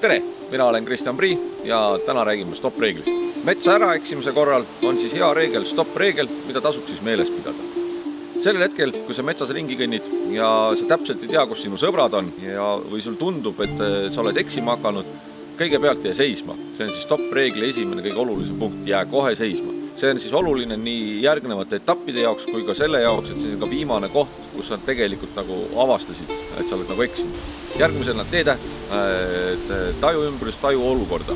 Tere! Mina olen Kristjan Prii ja täna räägime stopp-reeglist. Metsa ära eksimise korral on siis hea reegel stopp-reegel, mida tasuks siis meeles pidada. Sellel hetkel, kui sa metsas ringi kõnnid ja sa täpselt ei tea, kus sinu sõbrad on või sul tundub, et sa oled eksima hakanud, kõigepealt jää seisma. See on siis stopp-reegli esimene kõige olulisem punkt, jää kohe seisma. See on siis oluline nii järgnevate etappide jaoks kui ka selle jaoks, et see on ka viimane koht, kus sa tegelikult nagu avastasid, et sa oled nagu eksinud. Järgmisena teetäht, taju ümbrust, taju olukorda.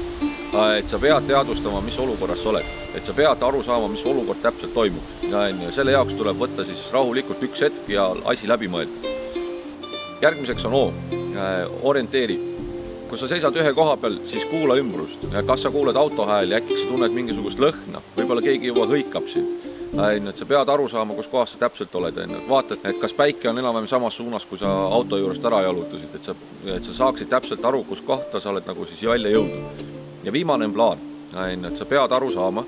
Et sa pead teadvustama, mis olukorras sa oled. Et sa pead aru saama, mis olukord täpselt toimub. Ja selle jaoks tuleb võtta siis rahulikult üks hetk ja asi läbi mõelda. Järgmiseks on orienteeri. Kui sa seisad ühe koha peal, siis kuula ümbrust. Kas sa kuuled auto hääl ja äkki sa tunned mingisugust lõhna, võib-olla keegi juba hõikab sind. Sa pead aru saama, kus kohas sa täpselt oled. Vaatad, et kas päike on enam-vähem samas suunas, kui sa auto juurest ära jalutasid, et sa saaksid täpselt aru, kus kohta sa oled nagu siis välja jõudnud. Ja viimane on plaan, et sa pead aru saama,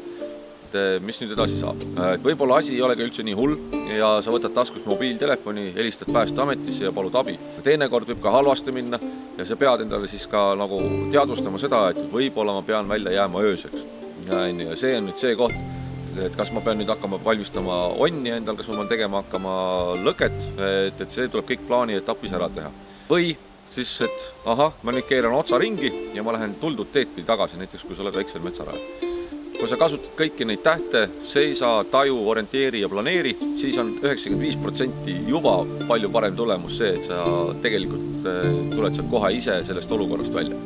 mis nüüd edasi saab. Võib-olla asi ei olegi üldse nii hull ja sa võtad taskust mobiiltelefoni, helistad Päästeametisse ja palud abi. Teinekord võib ka halvasti minna ja sa pead endale siis ka nagu teadvustama seda, et võib-olla ma pean välja jääma ööseks. Ja see on nüüd see koht, et kas ma pean nüüd hakkama valmistama onni endal, kas ma pean tegema hakkama lõket, et see tuleb kõik plaani etapis ära teha. Või siis, et ma nüüd keeran otsa ringi ja ma lähen tuldud teed pidi tagasi, näiteks kui sa oled väiksel metsarajal. Kui sa kasutad kõiki neid tähte, seisa, taju, orienteeri ja planeeri, siis on 95% juba palju parem tulemus see, et sa tegelikult tuled sealt kohe ise sellest olukorrast välja.